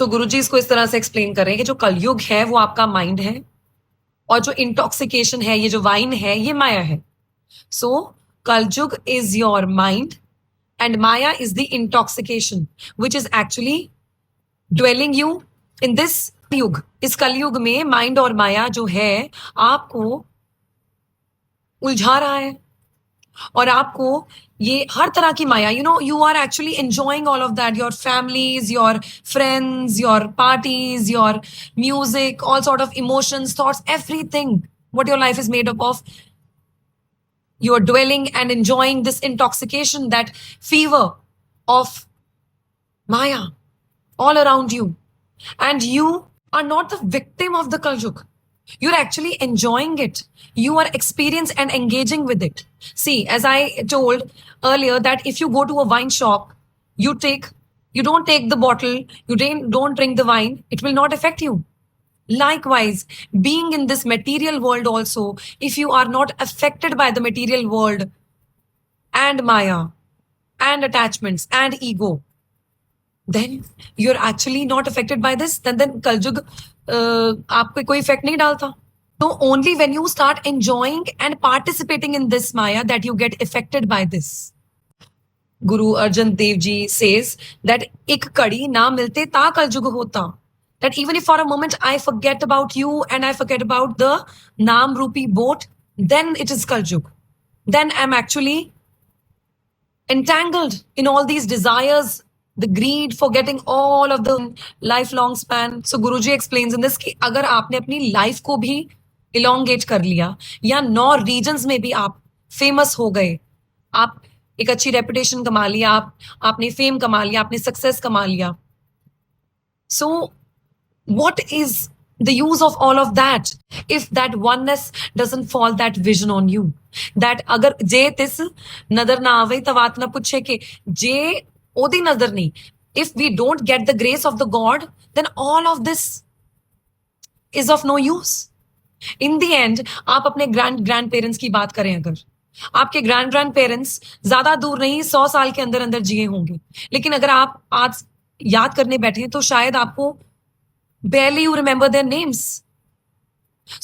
सो गुरुजी इसको इस तरह से एक्सप्लेन कर रहे हैं कि जो कलयुग है वो आपका माइंड है, और जो इंटॉक्सिकेशन है, ये जो वाइन है, ये माया है. सो कलयुग is your mind and Maya is the intoxication which is actually dwelling you in this युग. इस कलयुग में माइंड और माया जो है आपको उलझा रहा है, और आपको ये हर तरह की माया, you are actually enjoying all of that, your families, your friends, your parties, your music, all sort of emotions, thoughts, everything what your life is made up of. You are dwelling and enjoying this intoxication, that fever of Maya all around you. And you are not the victim of the Kaljug. You're actually enjoying it. You are experiencing and engaging with it. See, as I told earlier, that if you go to a wine shop, you don't take the bottle, you don't drink the wine, it will not affect you. Likewise, being in this material world also, if you are not affected by the material world and Maya and attachments and ego, then you're actually not affected by this. Then Kaljug आप पे कोई effect नहीं डालता. So only when you start enjoying and participating in this Maya that you get affected by this. Guru Arjan Dev Ji says that एक कड़ी ना मिलते ता कलयुग होता. That even if for a moment I forget about you and I forget about the Naam Rupi boat, then it is Kaljug. Then I'm actually entangled in all these desires, the greed, forgetting all of the lifelong span. So Guruji explains in this कि अगर आपने अपनी life को भी elongate कर लिया, या 9 regions में भी आप famous हो गए, आप एक अच्छी reputation कमा लिया, आपने fame कमा लिया, आपने success कमा लिया. So what is the use of all of that if that oneness doesn't fall that vision on you? That अगर जे तिस नजर ना आवे तवात ना पूछे के जे ओदी नजर नहीं. If we don't get the grace of the God, then all of this is of no use. In the end, आप अपने ग्रैंड पेरेंट्स की बात करें, अगर आपके ग्रैंड पेरेंट्स ज्यादा दूर नहीं 100 साल के अंदर अंदर जिए होंगे, लेकिन अगर आप आज याद करने बैठे तो शायद आपको barely you remember their names.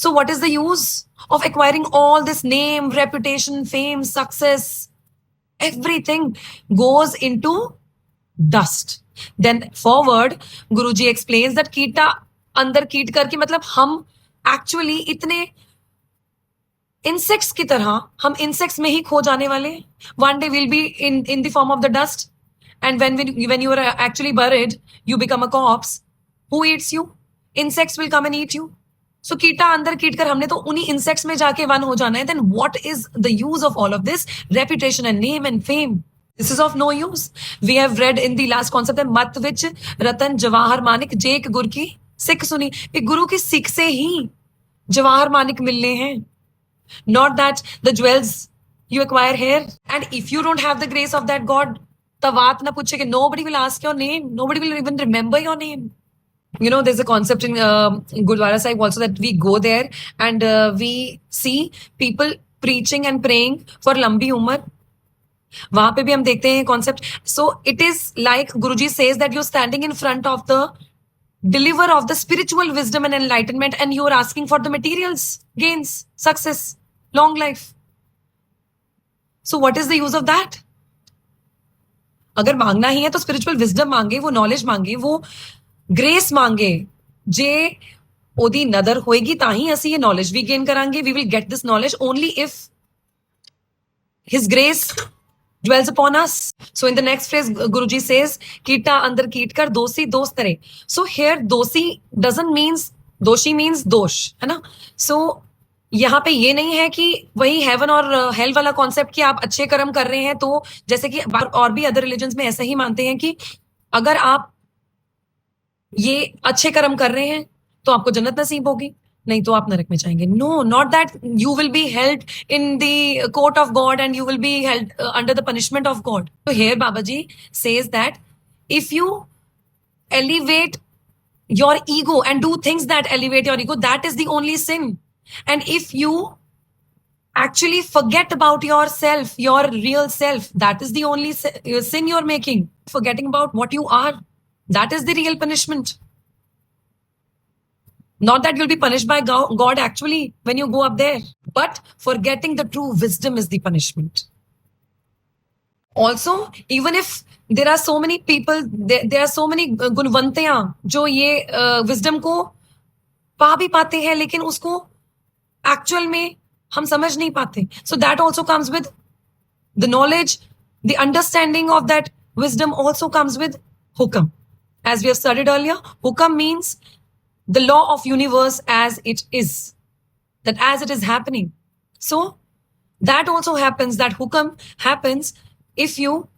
So what is the use of acquiring all this name, reputation, fame, success? Everything goes into dust. Then forward, Guruji explains that कीटा अंदर कीट करके मतलब हम actually इतने insects की तरह हम insects में ही खो जाने वाले. One day we'll be in the form of the dust, and when you are actually buried, you become a corpse. Who eats you? Insects will come and eat you. So कीटा अंदर कीट कर हमने तो उन्हीं insects में जाके one हो जाना है. Then what is the use of all of this reputation and name and fame? This is of no use. We have read in the last concept that मत विच रतन जवाहर मानिक जे एक गुरु की सिख सुनी. एक गुरु की सिख से ही जवाहर मानिक मिलने हैं. Not that the jewels you acquire here. And if you don't have the grace of that God, तवात ना पूछे कि nobody will ask your name. Nobody will even remember your name. There's a concept in Gurdwara Sahib also that we go there and we see people preaching and praying for lambi umar. वहां पे भी हम देखते हैं concept. So it is like Guruji says that you're standing in front of the deliverer of the spiritual wisdom and enlightenment, and you're asking for the materials, gains, success, long life. So what is the use of that? अगर मांगना ही है तो spiritual wisdom मांगे, वो knowledge मांगे, वो grace मांगे. जे ओदी नदर होएगी ताही असी ये नॉलेज भी गेन करांगे. We will get this knowledge only if his grace dwells upon us. So in the next phrase, Guruji says, कीटा अंदर कीट कर दोषी दोष करे. So here दोषी doesn't means, दोषी means दोष, है ना. So यहाँ पे ये नहीं है कि वही हेवन और हेल वाला कॉन्सेप्ट कि आप अच्छे कर्म कर रहे हैं तो, जैसे कि और भी अदर रिलीजन्स में ऐसा ही मानते हैं कि अगर आप ये अच्छे कर्म कर रहे हैं तो आपको जन्नत नसीब होगी, नहीं तो आप नरक में जाएंगे. No, not that you will be held in the court of God and you will be held under the punishment of God. तो here Baba ji says that if you elevate your ego and do things that elevate your ego, that is the only sin. And if you actually forget about yourself, your real self, that is the only sin you're making. Forgetting about what you are, that is the real punishment. Not that you'll be punished by God actually when you go up there, but forgetting the true wisdom is the punishment. Also, even if there are so many people, there are so many गुणवंतियां जो ये wisdom को पा भी पाते हैं, लेकिन उसको actual में हम समझ नहीं पाते. So that also comes with the knowledge, the understanding of that wisdom also comes with hukam. As we have studied earlier, hukam means the law of universe as it is, that as it is happening. So that also happens, that hukam happens if you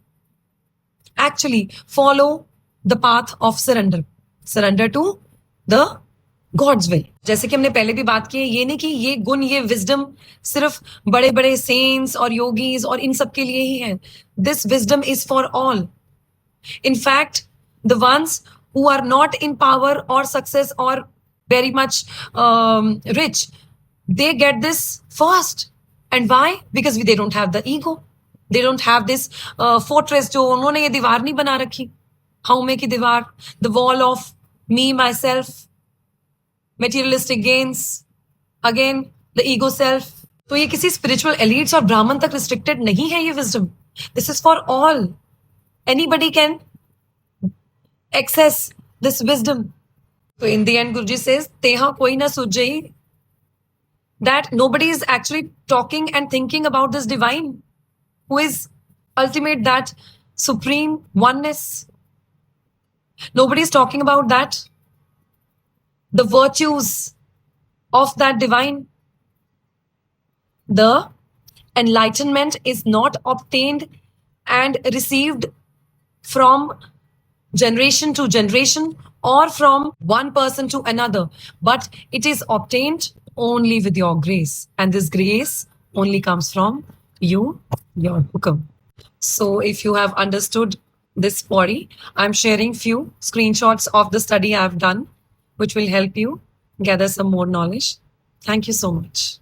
actually follow the path of surrender to the God's will. जैसे कि हमने पहले भी बात की है, ये नहीं कि ये गुण, ये विजडम सिर्फ बड़े बड़े सेंट्स और योगीज और इन सब के लिए ही है. This wisdom is for all. In fact, the ones who are not in power or success or very much rich, they get this first. And why? Because they don't have the ego. They don't have this fortress जो उन्होंने ये दीवार नहीं बना रखी, हाउमे की दीवार, the wall of me, myself, materialistic gains, again the ego self. तो ये किसी spiritual elites और ब्राह्मण तक restricted नहीं है ये wisdom. This is for all. Anybody can access this wisdom. So in the end, Guruji says, Teha koi na sujai, that nobody is actually talking and thinking about this divine, who is ultimate, that supreme oneness. Nobody is talking about that, the virtues of that divine. The enlightenment is not obtained and received from generation to generation or from one person to another, but it is obtained only with your grace, and this grace only comes from you, your hukam. So if you have understood this body, I'm sharing few screenshots of the study I've done, which will help you gather some more knowledge. Thank you so much.